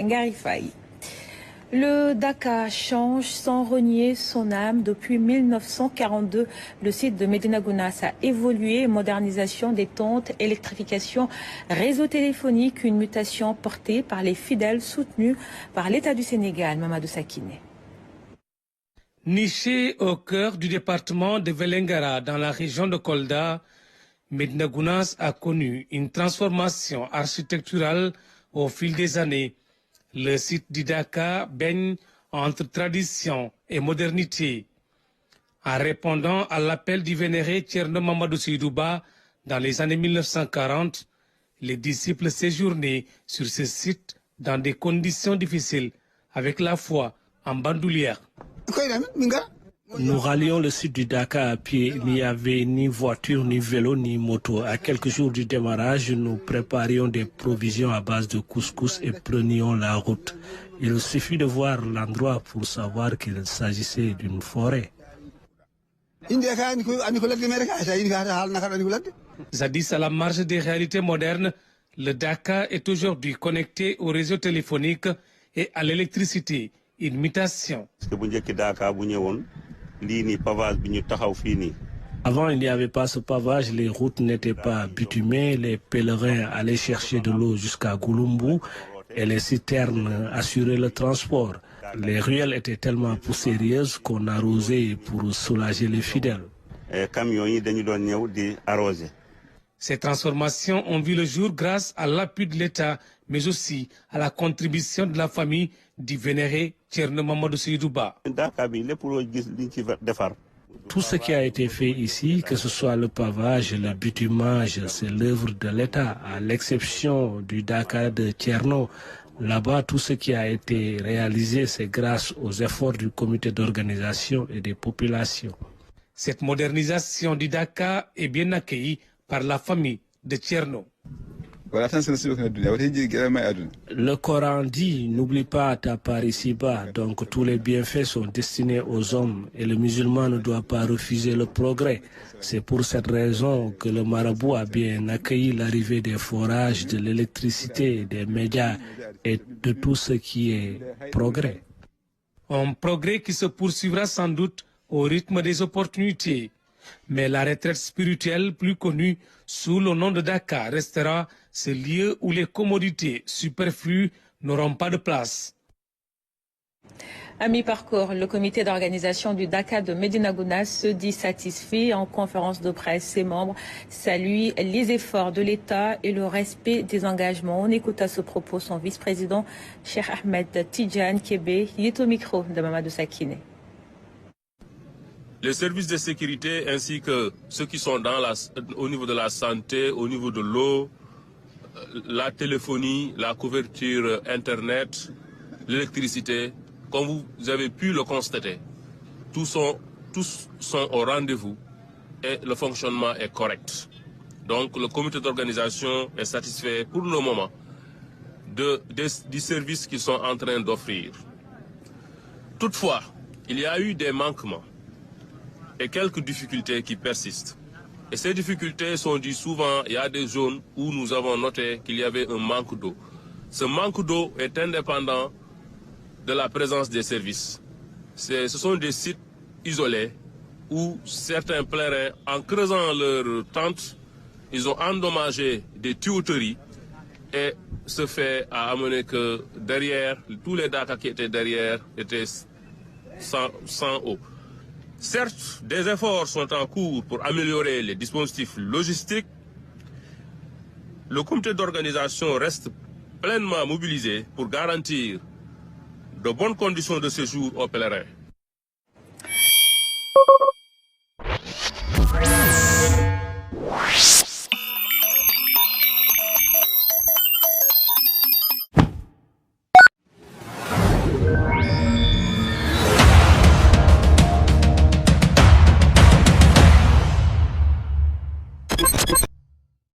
Ngarifaï. Le Dakar change sans renier son âme. Depuis 1942, le site de Médina Gounass a évolué. Modernisation des tontes, électrification, réseau téléphonique, une mutation portée par les fidèles soutenus par l'État du Sénégal. Mamadou Sakine. Niché au cœur du département de Vélingara, dans la région de Kolda, Médina Gounass a connu une transformation architecturale au fil des années. Le site du Dakar baigne entre tradition et modernité. En répondant à l'appel du vénéré Thierno Mamadou Seydouba dans les années 1940, les disciples séjournaient sur ce site dans des conditions difficiles, avec la foi en bandoulière. Nous rallions le site du Dakar à pied. Il n'y avait ni voiture, ni vélo, ni moto. À quelques jours du démarrage, nous préparions des provisions à base de couscous et prenions la route. Il suffit de voir l'endroit pour savoir qu'il s'agissait d'une forêt. Jadis à la marge des réalités modernes, le Dakar est aujourd'hui connecté au réseau téléphonique et à l'électricité. Une mutation. Avant, il n'y avait pas ce pavage, les routes n'étaient pas bitumées, les pèlerins allaient chercher de l'eau jusqu'à Gouloumbou et les citernes assuraient le transport. Les ruelles étaient tellement poussiéreuses qu'on arrosait pour soulager les fidèles. Ces transformations ont vu le jour grâce à l'appui de l'État, mais aussi à la contribution de la famille du vénéré Thierno Mamadou Seydouba. Tout ce qui a été fait ici, que ce soit le pavage, le bitumage, c'est l'œuvre de l'État, à l'exception du Dakar de Thierno. Là-bas, tout ce qui a été réalisé, c'est grâce aux efforts du comité d'organisation et des populations. Cette modernisation du Dakar est bien accueillie par la famille de Thierno. Le Coran dit, n'oublie pas ta part ici-bas, donc tous les bienfaits sont destinés aux hommes et le musulman ne doit pas refuser le progrès. C'est pour cette raison que le marabout a bien accueilli l'arrivée des forages, de l'électricité, des médias et de tout ce qui est progrès. Un progrès qui se poursuivra sans doute au rythme des opportunités. Mais la retraite spirituelle, plus connue sous le nom de Dakar, restera ce lieu où les commodités superflues n'auront pas de place. À mi-parcours, le comité d'organisation du Dakar de Médina Gounass se dit satisfait. En conférence de presse, ses membres saluent les efforts de l'État et le respect des engagements. On écoute à ce propos son vice-président, Cheikh Ahmed Tidjane Kébé. Il est au micro de Mamadou Sakine. Les services de sécurité ainsi que ceux qui sont au niveau de la santé, au niveau de l'eau, la téléphonie, la couverture Internet, l'électricité, comme vous avez pu le constater, tous sont au rendez-vous et le fonctionnement est correct. Donc le comité d'organisation est satisfait pour le moment du service qu'ils sont en train d'offrir. Toutefois, il y a eu des manquements et quelques difficultés qui persistent. Et ces difficultés sont dues souvent, il y a des zones où nous avons noté qu'il y avait un manque d'eau. Ce manque d'eau est indépendant de la présence des services. Ce sont des sites isolés où certains pèlerins, en creusant leurs tentes, ils ont endommagé des tuyauteries et ce fait a amené que derrière, tous les Dakar qui étaient derrière étaient sans eau. Certes, des efforts sont en cours pour améliorer les dispositifs logistiques. Le comité d'organisation reste pleinement mobilisé pour garantir de bonnes conditions de séjour aux pèlerins.